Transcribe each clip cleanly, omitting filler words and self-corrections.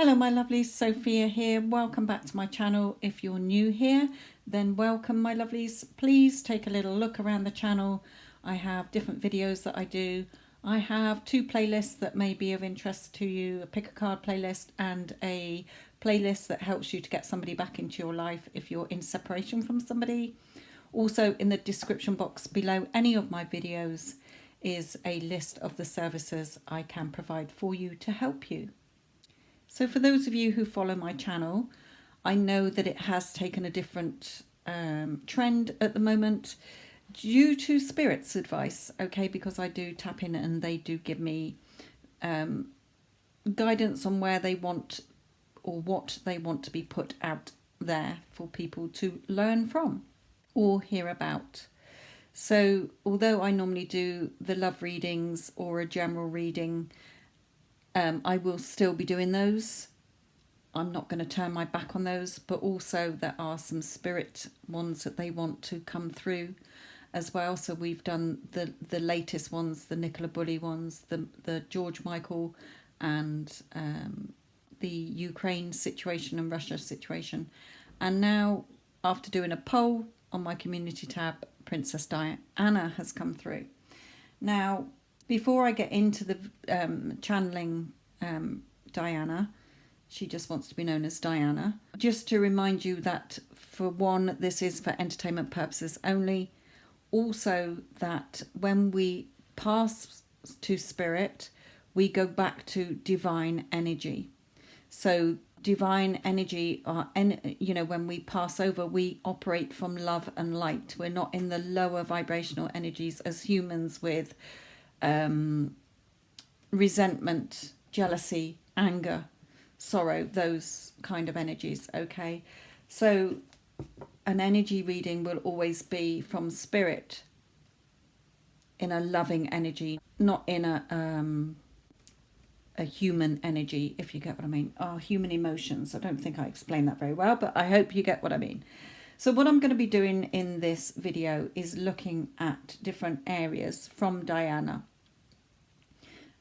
Hello my lovelies, Sophia here. Welcome back to my channel. If you're new here, then welcome my lovelies. Please take a little look around the channel. I have different videos that I do. I have two playlists that may be of interest to you, a pick a card playlist and a playlist that helps you to get somebody back into your life if you're in separation from somebody. Also in the description box below any of my videos is a list of the services I can provide for you to help you. So for those of you who follow my channel, I know that it has taken a different trend at the moment due to Spirit's advice, okay, because I do tap in and they do give me guidance on where they want or what they want to be put out there for people to learn from or hear about. So although I normally do the love readings or a general reading, I will still be doing those. I'm not going to turn my back on those, but also there are some spirit ones that they want to come through as well. So we've done the latest ones, the Nicola Bulley ones, the George Michael and the Ukraine situation and Russia situation. And now, after doing a poll on my community tab, Princess Diana has come through. Now, before I get into the channeling Diana, she just wants to be known as Diana. Just to remind you that, for one, this is for entertainment purposes only. Also, that when we pass to spirit, we go back to divine energy. So divine energy, when we pass over, we operate from love and light. We're not in the lower vibrational energies as humans with resentment, jealousy, anger, sorrow, those kind of energies, okay? So an energy reading will always be from spirit in a loving energy, not in a human energy, if you get what I mean. Our human emotions. I don't think I explained that very well, but I hope you get what I mean. So what I'm going to be doing in this video is looking at different areas from Diana,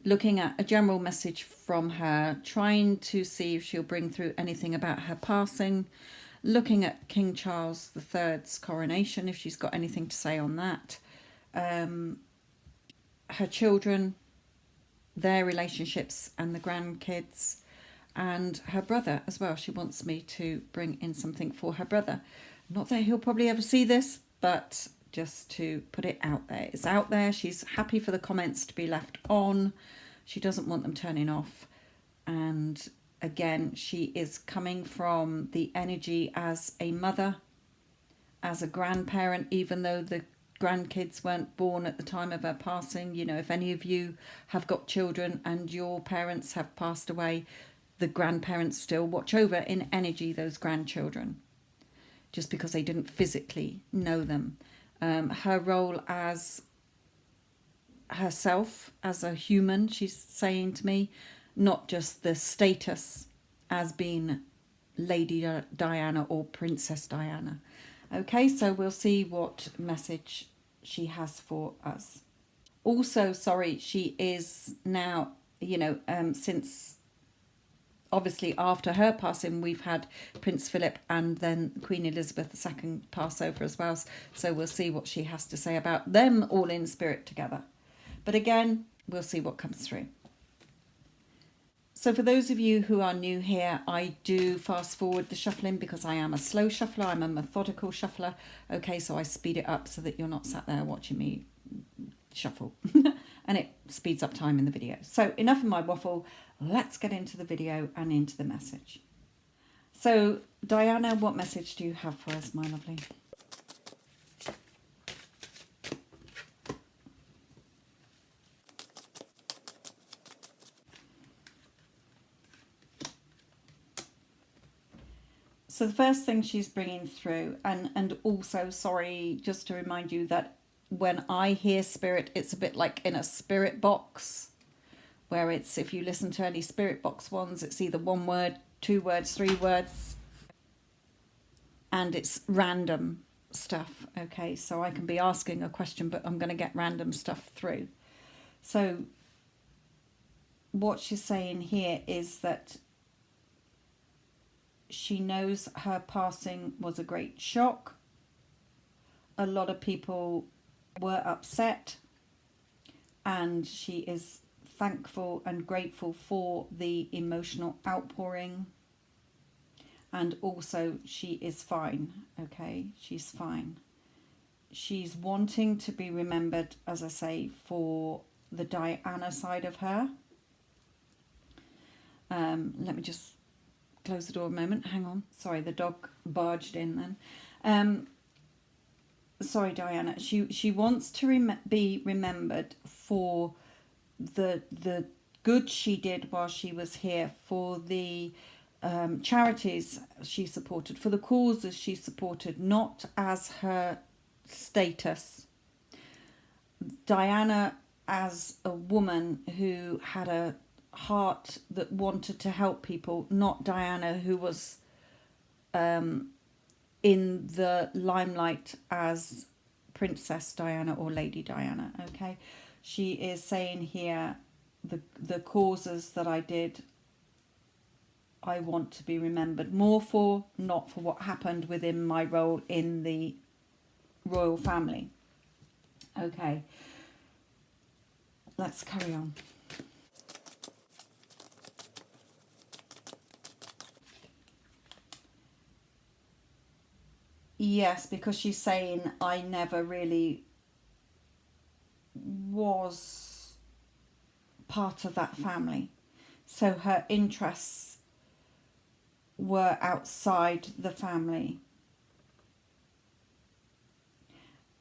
looking at a general message from her, trying to see if she'll bring through anything about her passing, looking at King Charles III's coronation, if she's got anything to say on that, her children, their relationships and the grandkids, and her brother as well. She wants me to bring in something for her brother. Not that he'll probably ever see this, but just to put it out there. It's out there. She's happy for the comments to be left on. She doesn't want them turning off. And again, she is coming from the energy as a mother, as a grandparent, even though the grandkids weren't born at the time of her passing. You know, if any of you have got children and your parents have passed away, the grandparents still watch over in energy those grandchildren, just because they didn't physically know them. Her role as herself, as a human, she's saying to me, not just the status as being Lady Diana or Princess Diana. Okay, so we'll see what message she has for us. Also, sorry, she is now, since obviously after her passing, we've had Prince Philip and then Queen Elizabeth II pass over as well. So we'll see what she has to say about them all in spirit together. But again, we'll see what comes through. So for those of you who are new here, I do fast forward the shuffling because I am a slow shuffler. I'm a methodical shuffler. Okay, so I speed it up so that you're not sat there watching me shuffle. And it speeds up time in the video. So enough of my waffle. Let's get into the video and into the message. So Diana, what message do you have for us, my lovely? So the first thing she's bringing through, and also, sorry, just to remind you that when I hear spirit, it's a bit like in a spirit box, where it's, if you listen to any spirit box ones, it's either one word, 2 words, 3 words, and it's random stuff. Okay, so I can be asking a question, but I'm going to get random stuff through. So what she's saying here is that she knows her passing was a great shock. A lot of people were upset, and she is thankful and grateful for the emotional outpouring. And also, she is fine, okay? She's fine. She's wanting to be remembered, as I say, for the Diana side of her. Let me just close the door a moment. Hang on. Sorry, the dog barged in then. Sorry, Diana. She wants to be remembered for the good she did while she was here, for the charities she supported, for the causes she supported, not as her status. Diana as a woman who had a heart that wanted to help people, not Diana who was in the limelight as Princess Diana or Lady Diana. Okay, she is saying here, the causes that I did, I want to be remembered more for, not for what happened within my role in the royal family. Okay, let's carry on. Yes, because she's saying I never really was part of that family. So her interests were outside the family.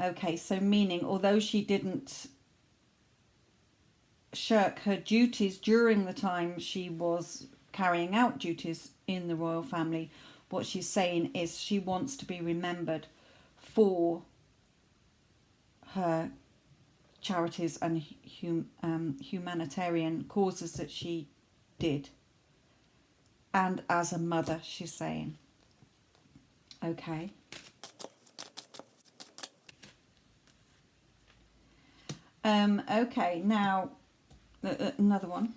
Okay, so meaning although she didn't shirk her duties during the time she was carrying out duties in the royal family, what she's saying is she wants to be remembered for her charities and humanitarian causes that she did. And as a mother, she's saying. Okay. Okay, now another one.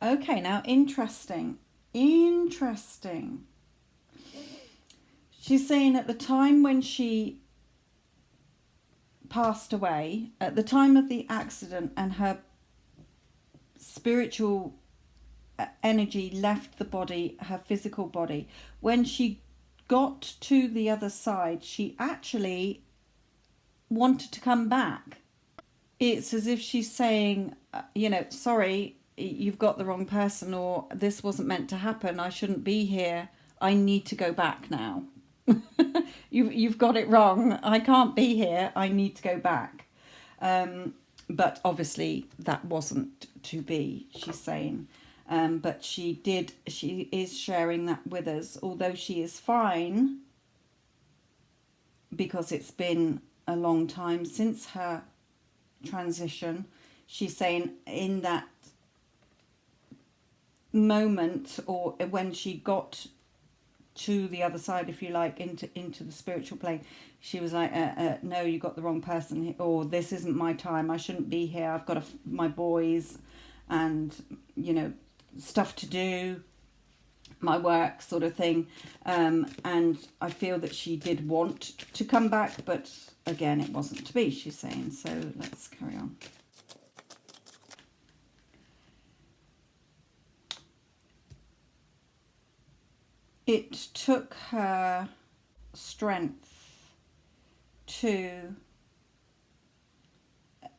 Okay, now interesting. She's saying at the time when she passed away, at the time of the accident, and her spiritual energy left the body, her physical body, when she got to the other side, she actually wanted to come back. It's as if she's saying, sorry, you've got the wrong person, or this wasn't meant to happen, I shouldn't be here, I need to go back now. You've got it wrong, I can't be here, I need to go back. But obviously that wasn't to be, she's saying. But she is sharing that with us, although she is fine, because it's been a long time since her transition. She's saying in that moment, or when she got to the other side, if you like, into the spiritual plane, she was like, no, you got the wrong person, or this isn't my time, I shouldn't be here, I've got my boys and stuff to do, my work, sort of thing. And I feel that she did want to come back, but again, it wasn't to be, she's saying. So let's carry on. It took her strength to,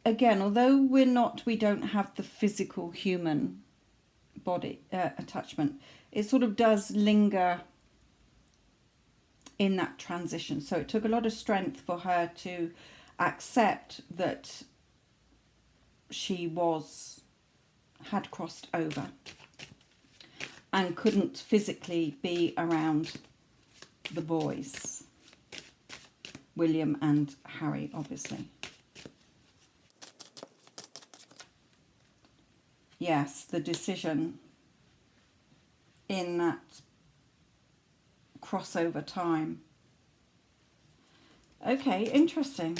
again, although we don't have the physical human body attachment, it sort of does linger in that transition. So it took a lot of strength for her to accept that she had crossed over and couldn't physically be around the boys, William and Harry, obviously. Yes, the decision in that crossover time. Okay, interesting.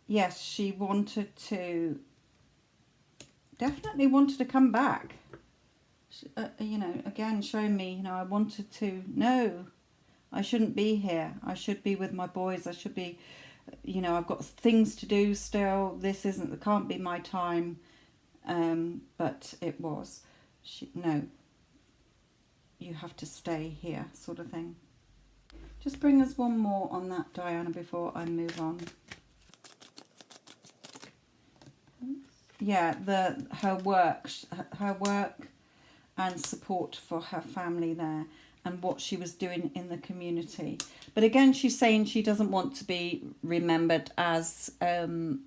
yes, she definitely wanted to come back. You know, again, showing me, you know, I wanted to, no, I shouldn't be here. I should be with my boys. I should be, you know, I've got things to do still. It can't be my time. But it was. No, you have to stay here, sort of thing. Just bring us one more on that, Diana, before I move on. Yeah, her work and support for her family there, and what she was doing in the community. But again, she's saying she doesn't want to be remembered as an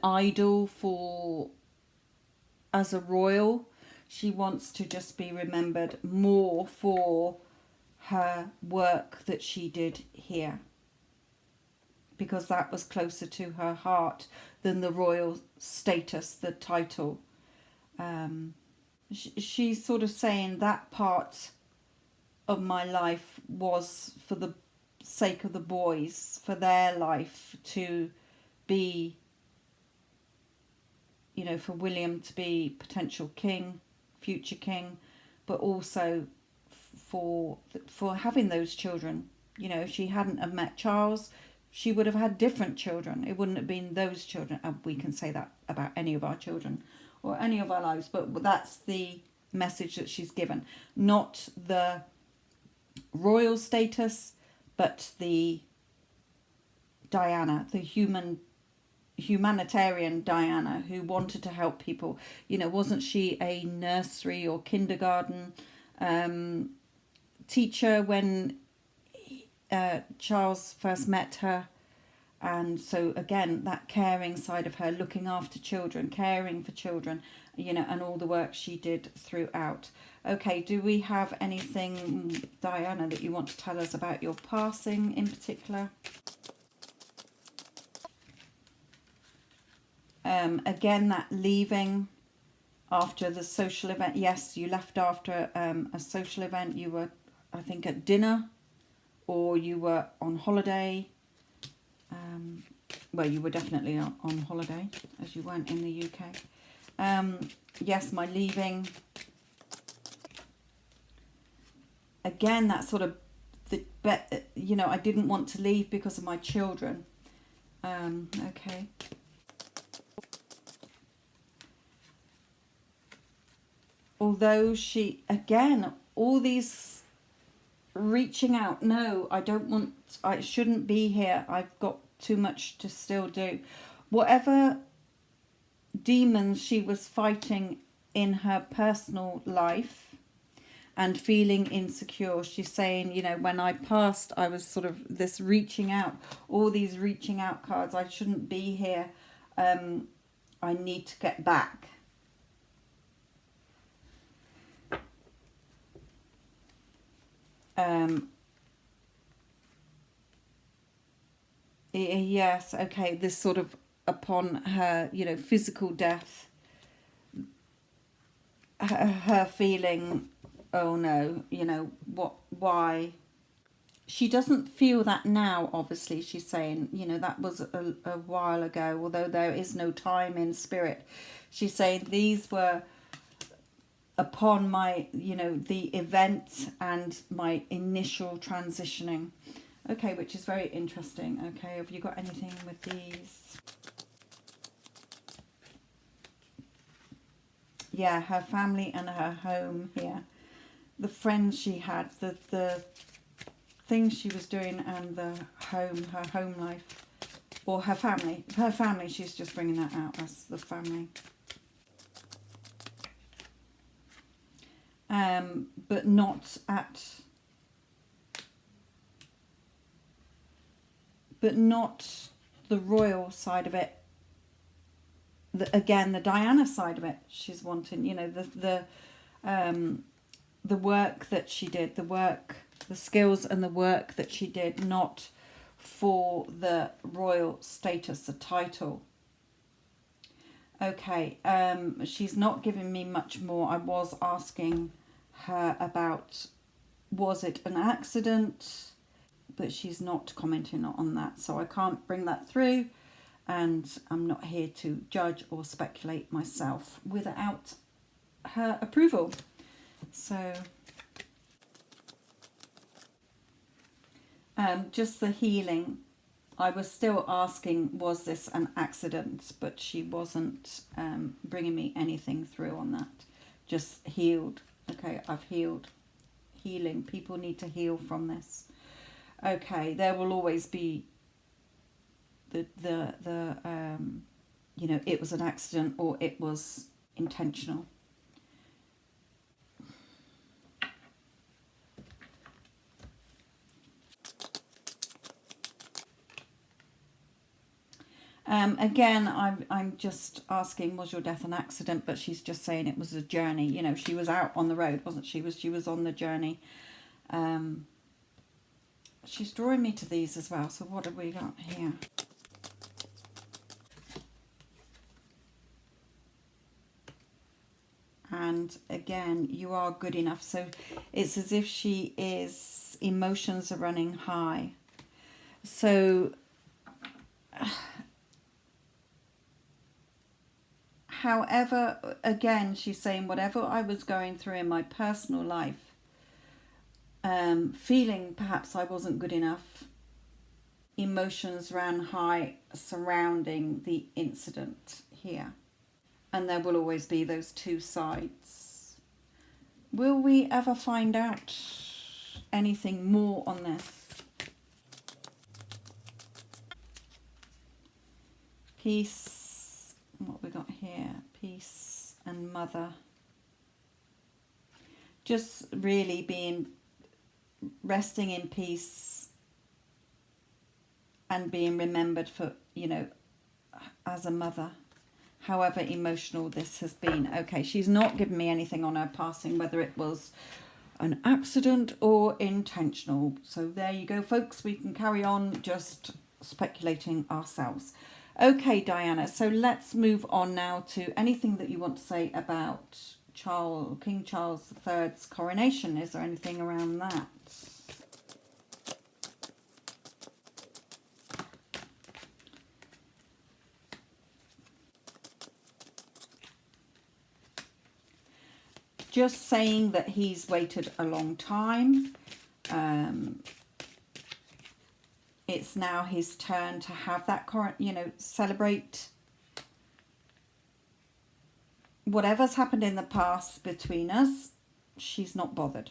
idol as a royal. She wants to just be remembered more for her work that she did here, because that was closer to her heart than the royal status, the title. She's sort of saying that part of my life was for the sake of the boys, for their life to be, you know, for William to be potential king, future king, but also for having those children. You know, if she hadn't have met Charles, she would have had different children. It wouldn't have been those children. We can say that about any of our children or any of our lives, but that's the message that she's given. Not the royal status, but the Diana, the humanitarian Diana, who wanted to help people. You know, wasn't she a nursery or kindergarten teacher when Charles first met her? And so again, that caring side of her, looking after children, caring for children, you know, and all the work she did throughout. Okay, do we have anything, Diana, that you want to tell us about your passing in particular? Again, that leaving after the social event. Yes, you left after a social event. You were, I think, at dinner, or you were on holiday. Well, you were definitely on holiday, as you weren't in the UK. Yes, my leaving. Again, that sort of, you know, I didn't want to leave because of my children. Okay. Although she, again, all these reaching out, no, I shouldn't be here. I've got too much to still do. Whatever demons she was fighting in her personal life and feeling insecure, she's saying, you know, when I passed, I was sort of this reaching out, all these reaching out cards. I shouldn't be here. I need to get back. Yes, okay, this sort of upon her, you know, physical death, her feeling, oh no, you know, why? She doesn't feel that now, obviously. She's saying, you know, that was a while ago, although there is no time in spirit. She's saying these were upon my, you know, the event and my initial transitioning. Okay, which is very interesting. Okay, have you got anything with these? Yeah, her family and her home here. The friends she had, the things she was doing, and her home life. Or her family. Her family, she's just bringing that out as the family. But not the royal side of it. Again, the Diana side of it. She's wanting, you know, the work that she did, the skills and the work that she did, not for the royal status, the title. Okay, she's not giving me much more. I was asking her about, was it an accident? But she's not commenting on that, so I can't bring that through. and I'm not here to judge or speculate myself without her approval. So just the healing. I was still asking, was this an accident? But she wasn't bringing me anything through on that. Just healed. Okay, I've healed. Healing. People need to heal from this. Okay, there will always be the you know, it was an accident or it was intentional. Again, I'm just asking, was your death an accident? But she's just saying it was a journey. You know, she was out on the road, wasn't she? She was on the journey. She's drawing me to these as well. So what have we got here? And again, you are good enough. So it's as if she is, emotions are running high. So however, again, she's saying whatever I was going through in my personal life, feeling perhaps I wasn't good enough, emotions ran high surrounding the incident here. And there will always be those two sides. Will we ever find out anything more on this? Peace. What we got here? Peace and mother. Just really being, resting in peace and being remembered for, you know, as a mother. However emotional this has been. Okay, she's not given me anything on her passing, whether it was an accident or intentional. So there you go, folks. We can carry on just speculating ourselves. Okay, Diana, so let's move on now to anything that you want to say about King Charles III's coronation. Is there anything around that? Just saying that he's waited a long time. It's now his turn to have that, you know, celebrate whatever's happened in the past between us. She's not bothered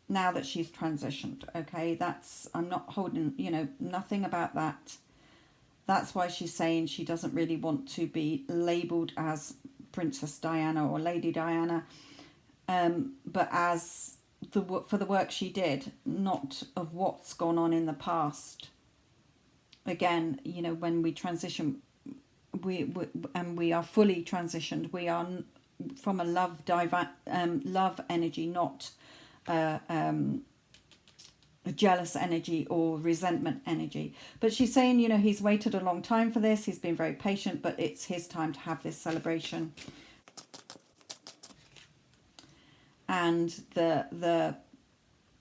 now that she's transitioned. Okay, that's, I'm not holding, you know, nothing about that. That's why she's saying she doesn't really want to be labelled as Princess Diana or Lady Diana. But as for the work she did, not of what's gone on in the past. Again, you know, when we transition, we are fully transitioned. We are from a love energy, not a jealous energy or resentment energy. But she's saying, you know, he's waited a long time for this. He's been very patient, but it's his time to have this celebration. And the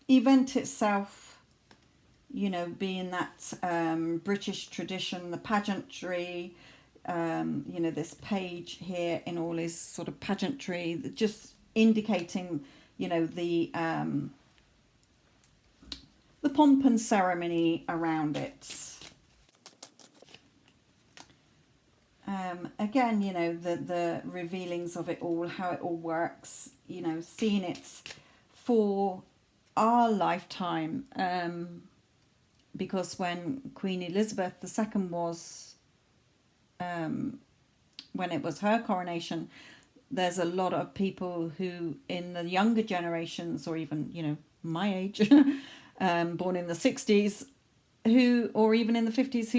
event itself, you know, being that British tradition, the pageantry, you know, this page here in all his sort of pageantry, just indicating, you know, the pomp and ceremony around it. Again, you know, the revealings of it all, how it all works, you know, seeing it for our lifetime. Because when Queen Elizabeth II was, when it was her coronation, there's a lot of people who in the younger generations, or even, you know, my age, born in the 60s, who, or even in the 50s,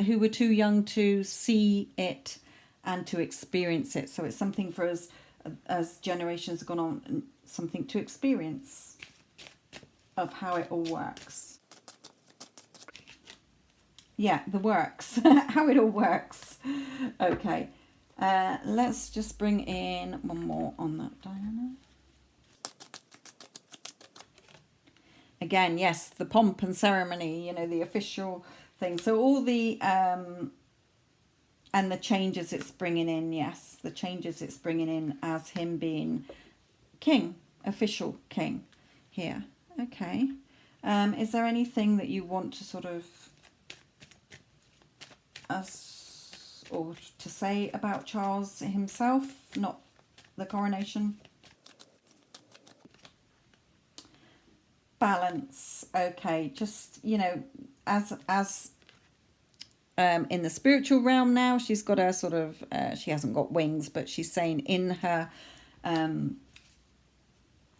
who were too young to see it and to experience it. So it's something for us, as generations have gone on, something to experience of how it all works. Yeah, the works, how it all works. Okay, let's just bring in one more on that, Diana. Again, yes, the pomp and ceremony, you know, the official thing. So all the And the changes it's bringing in, yes, the changes it's bringing in as him being king, official king here. Okay. Is there anything that you want to sort of or to say about Charles himself, not the coronation? Balance. Okay, just, you know, as in the spiritual realm now, she's got a sort of she hasn't got wings, but she's saying in her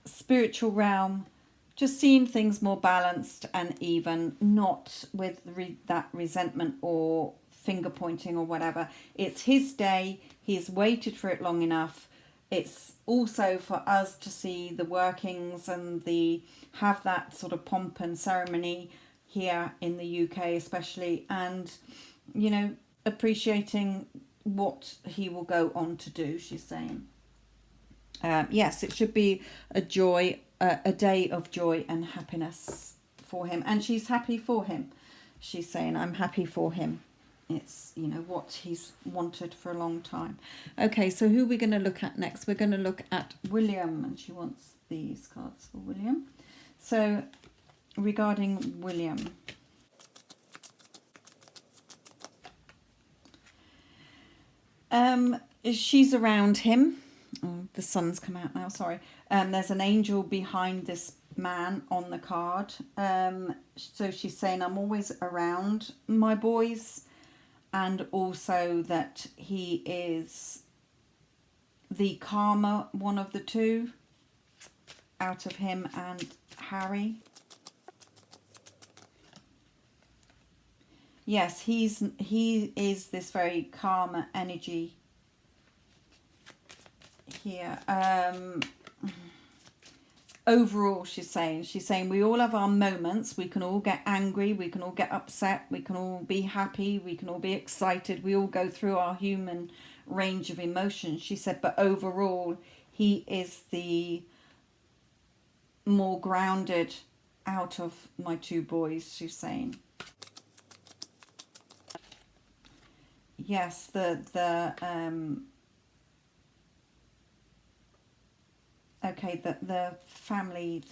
spiritual realm, just seeing things more balanced and even, not with that resentment or finger pointing or whatever. It's his day. He's waited for it long enough. It's also for us to see the workings and have that sort of pomp and ceremony here in the UK especially, and, you know, appreciating what he will go on to do, she's saying. Yes, it should be a day of joy and happiness for him. And she's happy for him. She's saying, I'm happy for him. It's, you know, what he's wanted for a long time. Okay, so who are we going to look at next? We're going to look at William, and she wants these cards for William. So, regarding William, she's around him. Oh, the sun's come out now, sorry. There's an angel behind this man on the card. So she's saying, I'm always around my boys, and also that he is the calmer one of the two out of him and Harry. Yes, he is this very calmer energy here. Overall, she's saying we all have our moments. We can all get angry, we can all get upset, we can all be happy, we can all be excited. We all go through our human range of emotions, she said, but overall he is the more grounded out of my two boys, she's saying. Yes, okay, the family,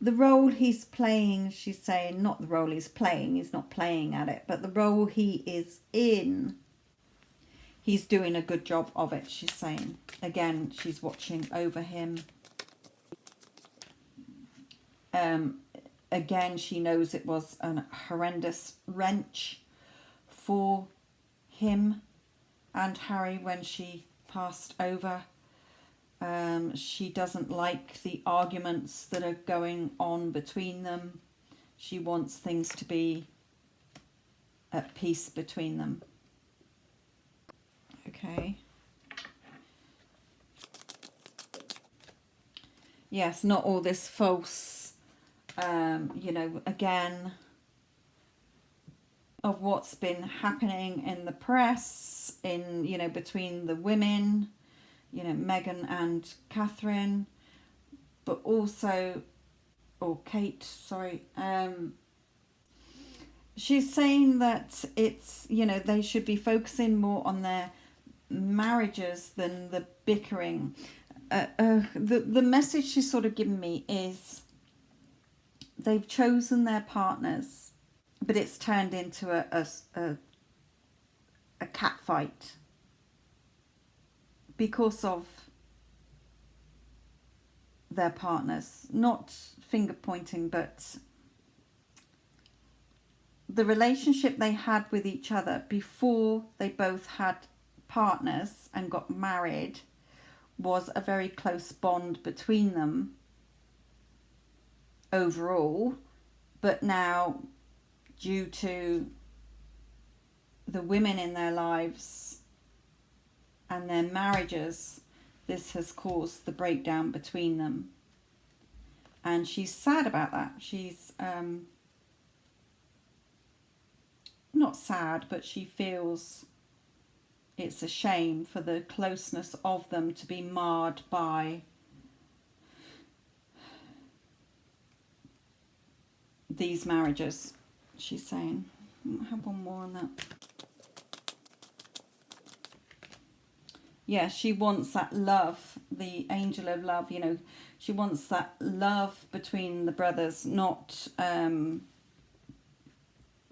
the role he's playing, she's saying, not the role he's playing, he's not playing at it, but the role he is in, he's doing a good job of it, she's saying. Again, she's watching over him. Again, she knows it was a horrendous wrench for him and Harry when she passed over. She doesn't like the arguments that are going on between them. She wants things to be at peace between them. Okay. Yes, not all this false, you know, again, of what's been happening in the press, in, you know, between the women, you know, Meghan and Catherine, but also, or Kate, sorry, she's saying that it's, you know, they should be focusing more on their marriages than the bickering. The message she's sort of given me is they've chosen their partners, but it's turned into a cat fight because of their partners. Not finger pointing, but the relationship they had with each other before they both had partners and got married was a very close bond between them overall, but now, due to the women in their lives and their marriages, this has caused the breakdown between them. And she's sad about that. She's not sad, but she feels it's a shame for the closeness of them to be marred by these marriages, she's saying. I have one more on that. Yeah, she wants that love, the angel of love, you know. She wants that love between the brothers, not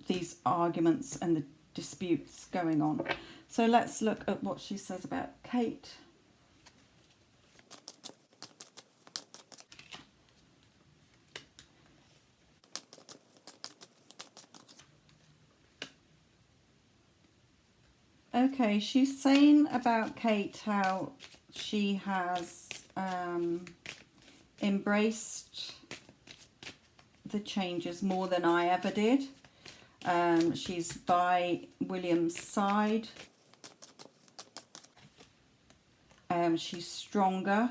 these arguments and the disputes going on. So let's look at what she says about Kate. Okay, she's saying about Kate how she has embraced the changes more than I ever did. She's by William's side. She's stronger.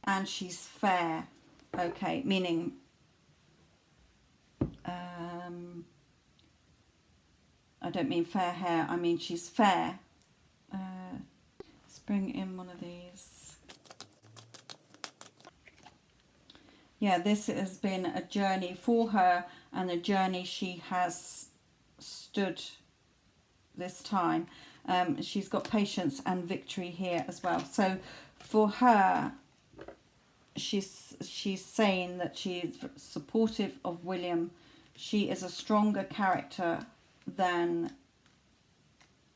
And she's fair. Okay, meaning I don't mean fair hair, I mean she's fair. Let's bring in one of these. Yeah, this has been a journey for her, and a journey she has stood this time. She's got patience and victory here as well. So for her, she's saying that she is supportive of William. She is a stronger character than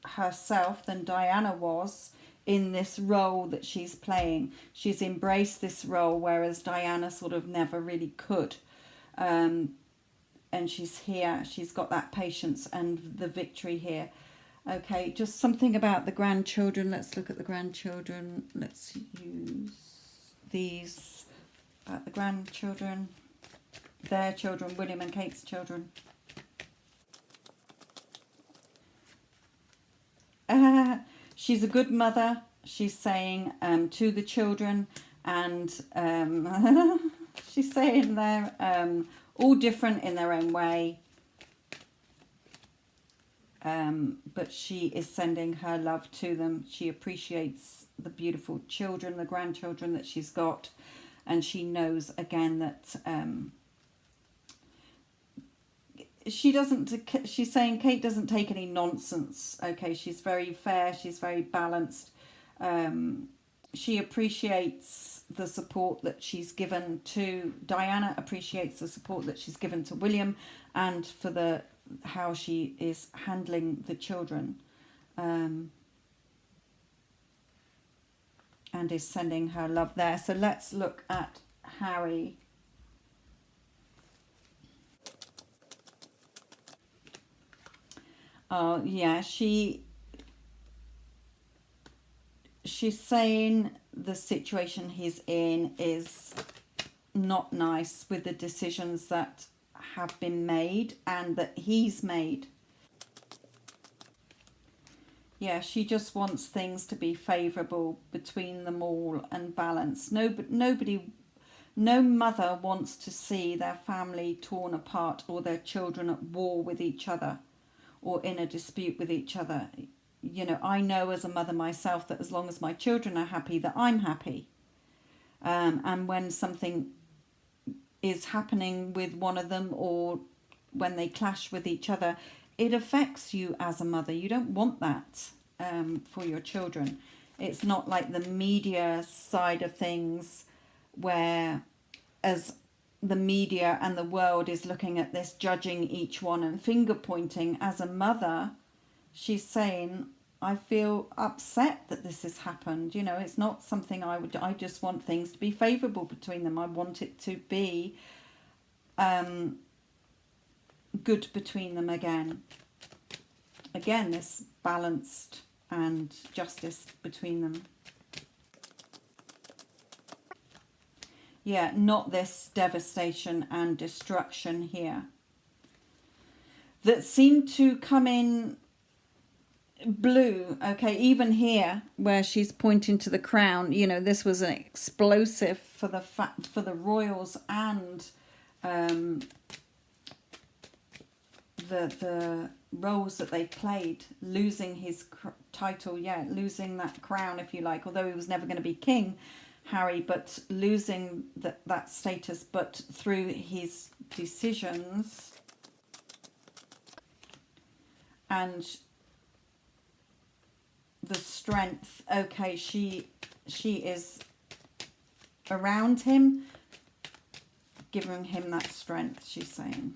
herself, than Diana was, in this role that she's playing. She's embraced this role, whereas Diana sort of never really could. And she's here, she's got that patience and the victory here. Okay, just something about the grandchildren. Let's look at the grandchildren. Let's use these about the grandchildren, their children, William and Kate's children. She's a good mother, she's saying, to the children, and she's saying they're all different in their own way, but she is sending her love to them. She appreciates the beautiful children, the grandchildren that she's got, and she knows again that she's saying Kate doesn't take any nonsense. Okay, she's very fair, she's very balanced. She appreciates the support that she's given to Diana, appreciates the support that she's given to William, and for how she is handling the children, and is sending her love there. So let's look at Harry. Oh, yeah, she's saying the situation he's in is not nice with the decisions that have been made and that he's made. Yeah, she just wants things to be favourable between them all and balanced. No mother wants to see their family torn apart or their children at war with each other, or in a dispute with each other. You know, I know as a mother myself that as long as my children are happy, that I'm happy. And when something is happening with one of them, or when they clash with each other, it affects you as a mother. You don't want that for your children. It's not like the media side of things, where as the media and the world is looking at this, judging each one and finger pointing. As a mother, she's saying, I feel upset that this has happened. You know, it's not something I just want things to be favourable between them. I want it to be good between them again. Again, this balanced and justice between them. Yeah, not this devastation and destruction here that seemed to come in blue. Okay, even here where she's pointing to the crown, you know, this was an explosive for the royals and the roles that they played. Losing his title, yeah, losing that crown, if you like, although he was never going to be king, Harry, but losing that status, but through his decisions, and the strength. Okay, she is around him, giving him that strength, she's saying.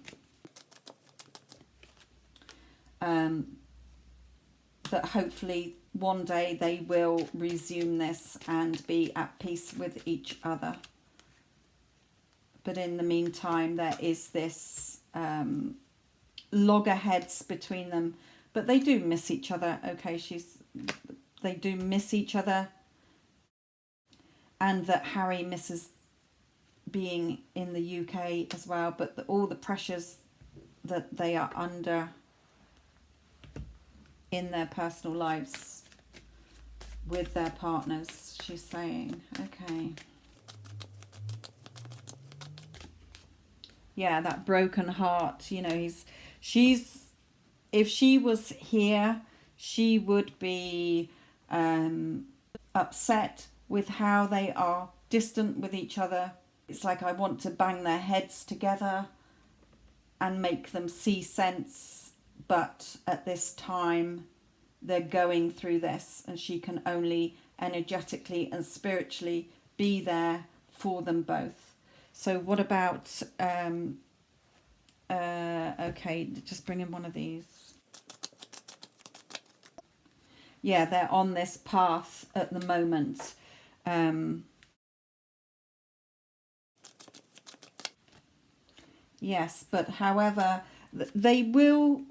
That hopefully one day they will resume this and be at peace with each other. But in the meantime, there is this loggerheads between them. But they do miss each other. Okay, they do miss each other. And that Harry misses being in the UK as well. But all the pressures that they are under in their personal lives with their partners, she's saying. Okay. Yeah, that broken heart, you know, if she was here, she would be upset with how they are distant with each other. It's like, I want to bang their heads together and make them see sense. But at this time, they're going through this, and she can only energetically and spiritually be there for them both. So what about, okay, just bring in one of these. Yeah, they're on this path at the moment. Yes, but however, they will...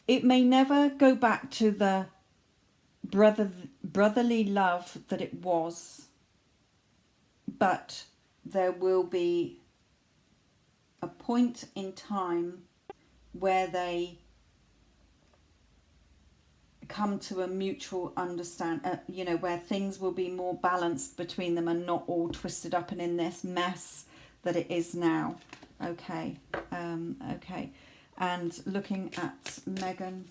It may never go back to the brotherly love that it was, but there will be a point in time where they come to a mutual understand, you know, where things will be more balanced between them and not all twisted up and in this mess that it is now. Okay, okay. And looking at Meghan.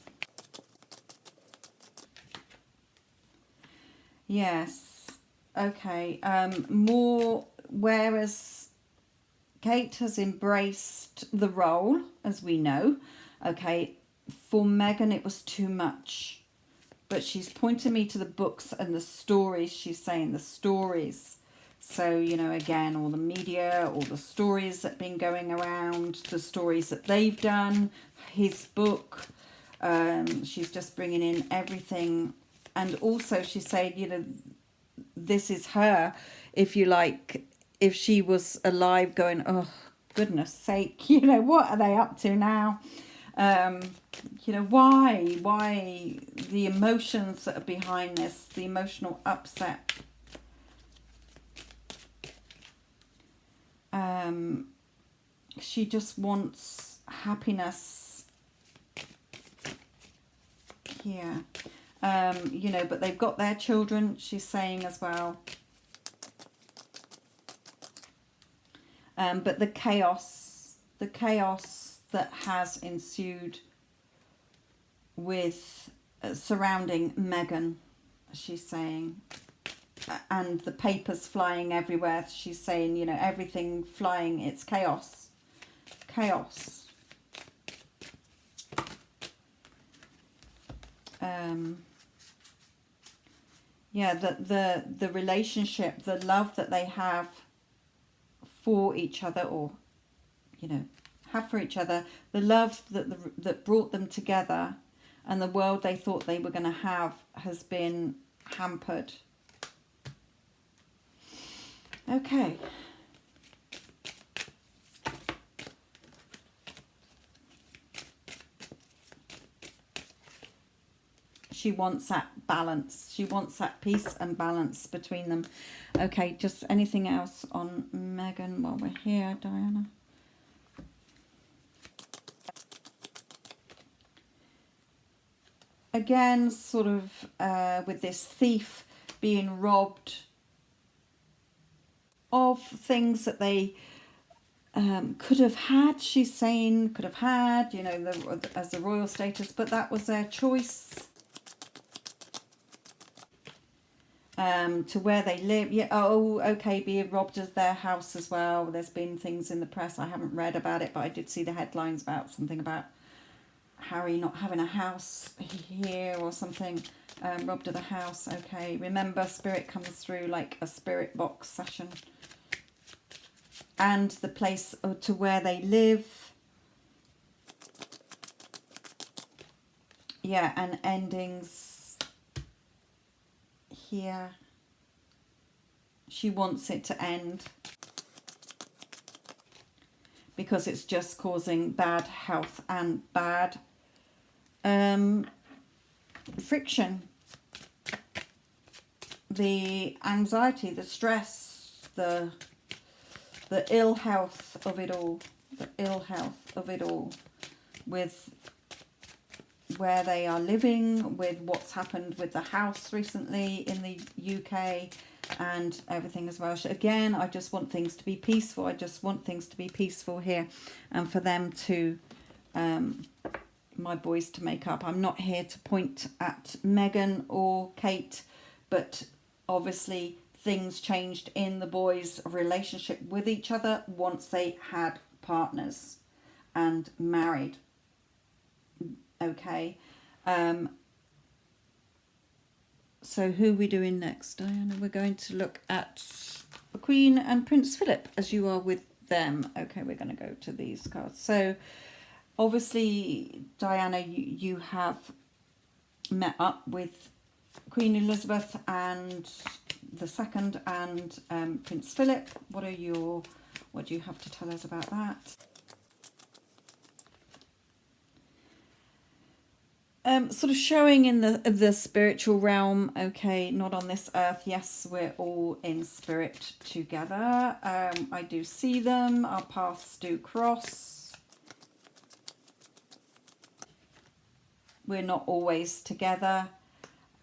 Yes, okay. More, whereas Kate has embraced the role, as we know. Okay, for Meghan it was too much. But she's pointing me to the books and the stories. She's saying the stories. So, you know, again, all the media, all the stories that have been going around, the stories that they've done, his book. She's just bringing in everything. And also she's saying, you know, this is her, if you like, if she was alive going, oh, goodness sake, you know, what are they up to now? You know, why the emotions that are behind this, the emotional upset. She just wants happiness here. You know, but they've got their children, she's saying as well. But the chaos that has ensued with surrounding Meghan, she's saying, and the papers flying everywhere, she's saying, you know, everything flying, it's chaos. Yeah, the relationship, the love that they have for each other, or, you know, have for each other, the love that brought them together, and the world they thought they were going to have has been hampered. Okay. She wants that balance. She wants that peace and balance between them. Okay, just anything else on Meghan while we're here, Diana? Again, sort of with this thief being robbed of things that they could have had, she's saying, could have had, you know, as the royal status, but that was their choice. to where they live. Yeah. Oh, okay. Being robbed of their house as well. There's been things in the press. I haven't read about it, but I did see the headlines about something about Harry not having a house here or something. Robbed of the house. Okay. Remember, spirit comes through like a spirit box session. And the place to where they live. Yeah, and endings here. She wants it to end because it's just causing bad health and bad friction. The anxiety, the stress, the ill health of it all. The ill health of it all. With where they are living, with what's happened with the house recently in the UK and everything as well. So again, I just want things to be peaceful. I just want things to be peaceful here and for them to, my boys to make up. I'm not here to point at Meghan or Kate, but obviously things changed in the boys' relationship with each other once they had partners and married. Okay. So who are we doing next, Diana? We're going to look at the Queen and Prince Philip as you are with them. Okay, we're going to go to these cards. So obviously, Diana, you have met up with Queen Elizabeth and the second and Prince Philip. What do you have to tell us about that? Sort of showing in the spiritual realm. Okay, not on this earth. Yes, we're all in spirit together. I do see them. Our paths do cross. We're not always together.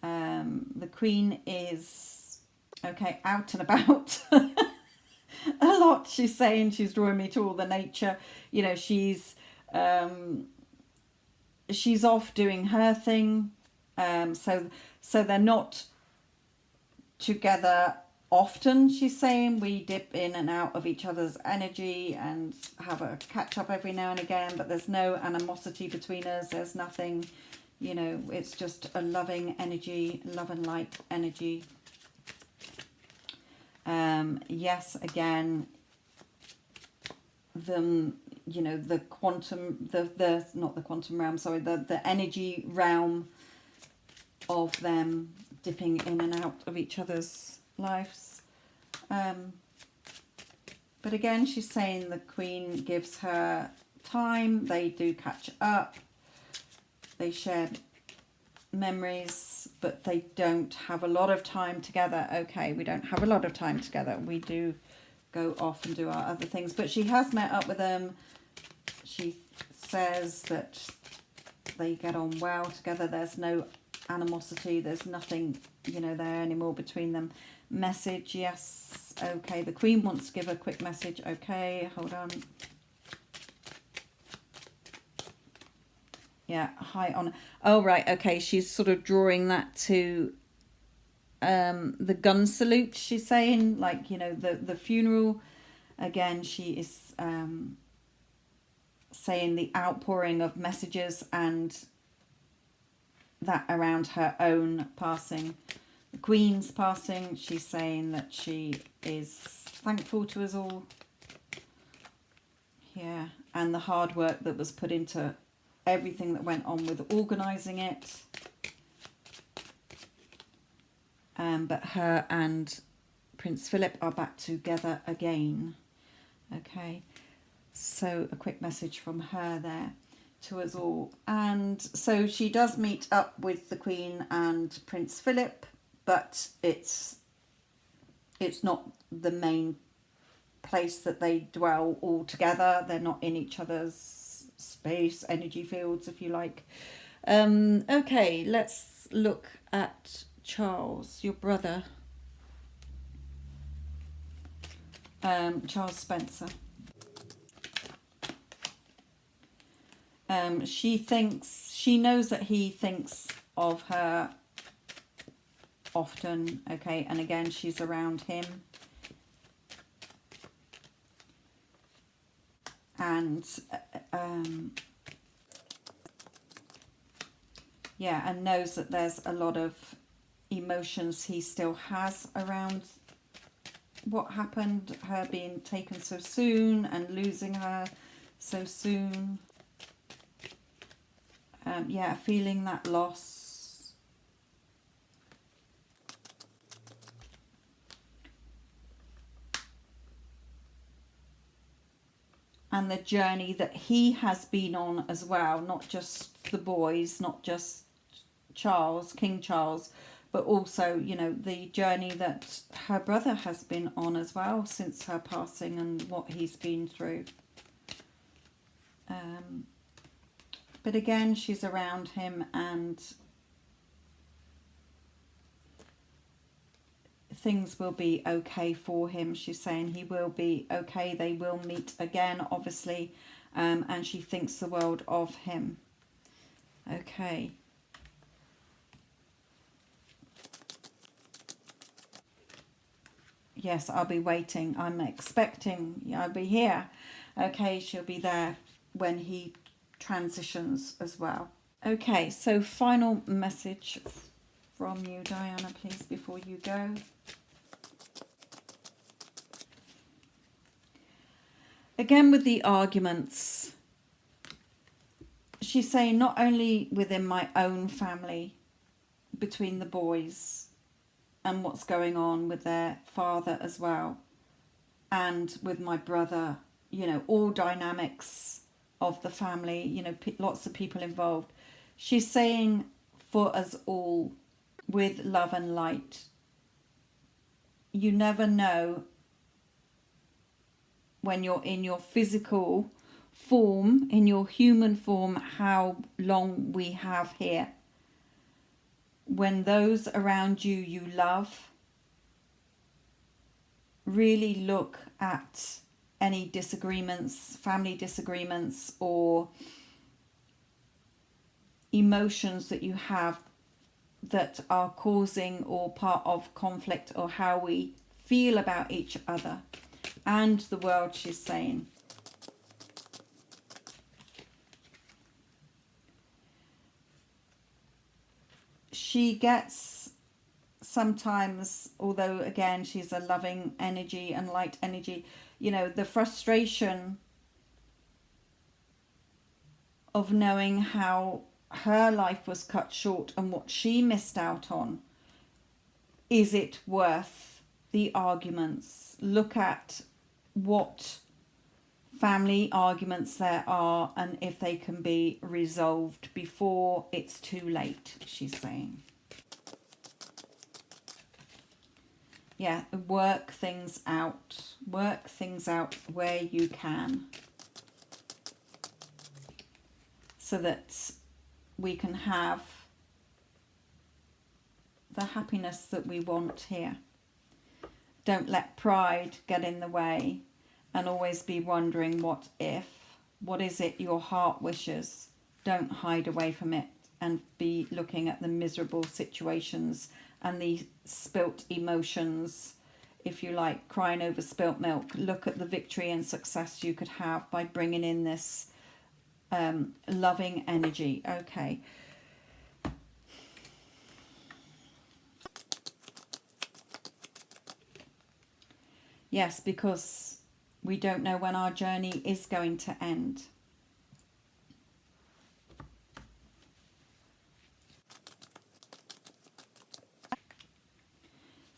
The Queen is, okay, out and about a lot. She's saying, she's drawing me to all the nature. You know, she's off doing her thing. So they're not together often, she's saying. We dip in and out of each other's energy and have a catch up every now and again, but there's no animosity between us. There's nothing, you know, it's just a loving energy, love and light energy. Yes, again, you know, the quantum, the not the quantum realm, sorry, the energy realm of them dipping in and out of each other's lives. But again, she's saying the Queen gives her time. They do catch up. They share memories, but they don't have a lot of time together. Okay, we don't have a lot of time together. We do go off and do our other things, but she has met up with them. She says that they get on well together. There's no animosity. There's nothing, you know, there anymore between them. Message, yes. Okay, the Queen wants to give a quick message. Okay, hold on. Yeah, high honor. Oh, right. Okay, she's sort of drawing that to the gun salute, she's saying, like, you know, the funeral. Again, she is saying the outpouring of messages and that around her own passing. The Queen's passing, she's saying that she is thankful to us all. Yeah, and the hard work that was put into everything that went on with organising it. But her and Prince Philip are back together again. Okay, so a quick message from her there to us all. And so she does meet up with the Queen and Prince Philip, but it's not the main place that they dwell all together. They're not in each other's space, energy fields, if you like. Okay, let's look at Charles, your brother. Charles Spencer. She knows that he thinks of her often. Okay, and again, she's around him. And yeah, and knows that there's a lot of emotions he still has around what happened, her being taken so soon and losing her so soon. Yeah, feeling that loss. And the journey that he has been on as well, not just the boys, not just Charles, King Charles, but also, you know, the journey that her brother has been on as well since her passing and what he's been through. But again, she's around him and things will be okay for him. She's saying he will be okay. They will meet again, obviously. And she thinks the world of him. Okay. Yes, I'll be waiting. I'm expecting. I'll be here. Okay, she'll be there when he transitions as well. Okay, so final message from you, Diana, please, before you go. Again, with the arguments, she's saying not only within my own family, between the boys and what's going on with their father as well, and with my brother, you know, all dynamics of the family, you know, lots of people involved. She's saying for us all, with love and light, you never know when you're in your physical form, in your human form, how long we have here. When those around you you love, really look at any disagreements, family disagreements, or emotions that you have that are causing or part of conflict, or how we feel about each other and the world, she's saying. She gets sometimes, although again she's a loving energy and light energy, you know, the frustration of knowing how her life was cut short and what she missed out on. Is it worth the arguments? Look at what family arguments there are and if they can be resolved before it's too late, she's saying. Yeah, work things out. Work things out where you can, so that we can have the happiness that we want here. Don't let pride get in the way and always be wondering what if. What is it your heart wishes? Don't hide away from it and be looking at the miserable situations and the spilt emotions, if you like, crying over spilt milk. Look at the victory and success you could have by bringing in this loving energy. Okay. Yes, because we don't know when our journey is going to end.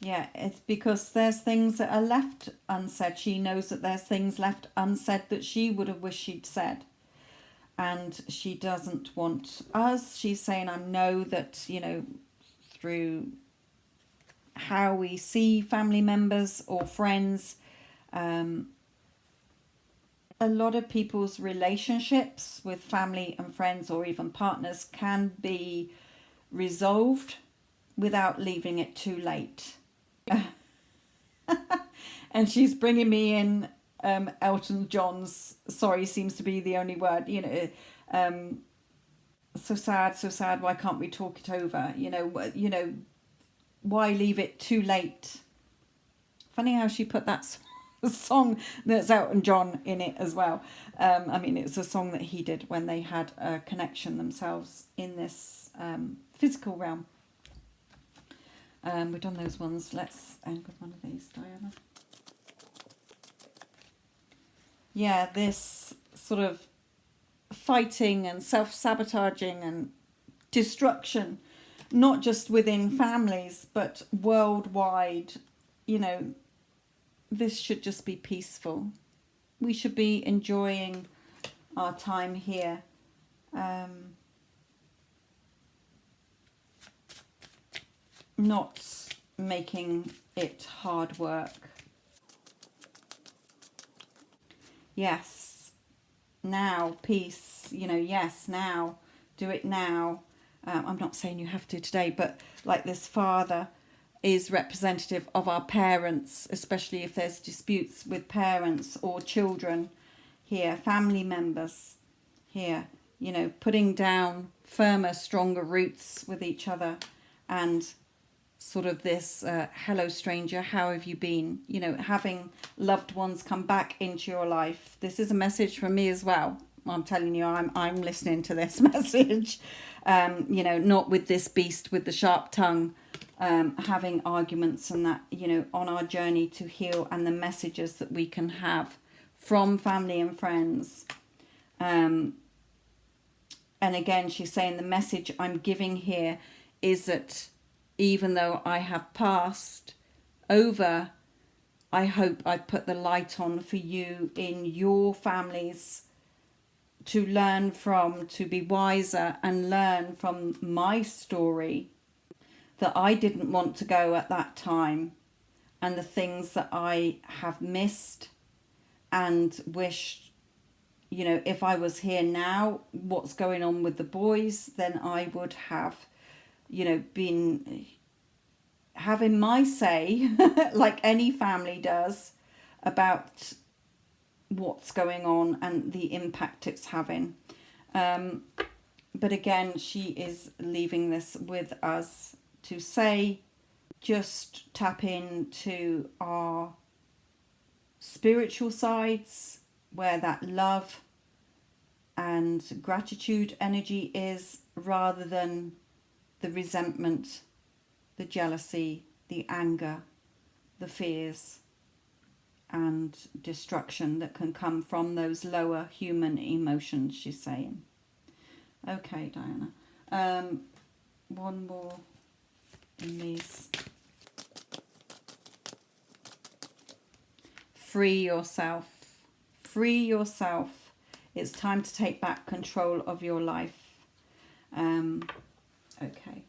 Yeah, it's because there's things that are left unsaid. She knows that there's things left unsaid that she would have wished she'd said. And she doesn't want us. She's saying, I know that, you know, through how we see family members or friends, a lot of people's relationships with family and friends or even partners can be resolved without leaving it too late. And she's bringing me in Elton John's "Sorry seems to be the only word," you know, so sad, why can't we talk it over, you know, why leave it too late? Funny how she put that song that's Elton John in it as well. I mean, it's a song that he did when they had a connection themselves in this physical realm. We've done those ones. Let's end with one of these, Diana. Yeah, this sort of fighting and self-sabotaging and destruction, not just within families, but worldwide. You know, this should just be peaceful. We should be enjoying our time here. Not making it hard work. Yes, now, peace, you know, yes, now, do it now. I'm not saying you have to today, but like this father is representative of our parents, especially if there's disputes with parents or children here, family members here, you know, putting down firmer, stronger roots with each other, and sort of this hello stranger, how have you been, you know, having loved ones come back into your life. This is a message from me as well. I'm telling you, I'm listening to this message. You know, not with this beast with the sharp tongue, having arguments and that, you know, on our journey to heal, and the messages that we can have from family and friends. And again, she's saying the message I'm giving here is that even though I have passed over, I hope I put the light on for you in your families to learn from, to be wiser and learn from my story, that I didn't want to go at that time, and the things that I have missed and wish, you know, if I was here now, what's going on with the boys, then I would have, you know, been having my say, like any family does, about what's going on and the impact it's having. But again, she is leaving this with us to say, just tap into our spiritual sides, where that love and gratitude energy is, rather than the resentment, the jealousy, the anger, the fears and destruction that can come from those lower human emotions, she's saying. Okay, Diana. One more in these. Free yourself. Free yourself. It's time to take back control of your life. Okay.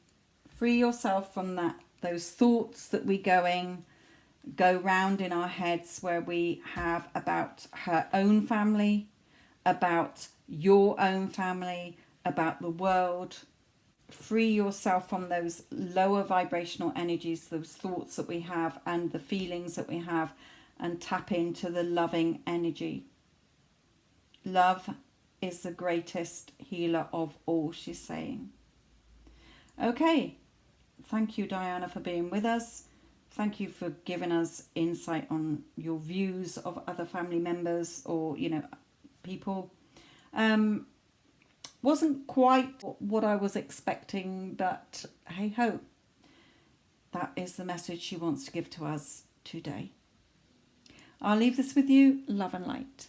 Free yourself from those thoughts that we go round in our heads, where we have about her own family, about your own family, about the world. Free yourself from those lower vibrational energies, those thoughts that we have and the feelings that we have, and tap into the loving energy. Love is the greatest healer of all, she's saying. Okay. Thank you, Diana, for being with us. Thank you for giving us insight on your views of other family members, or, you know, people. Wasn't quite what I was expecting, but hey ho. That is the message she wants to give to us today. I'll leave this with you. Love and light.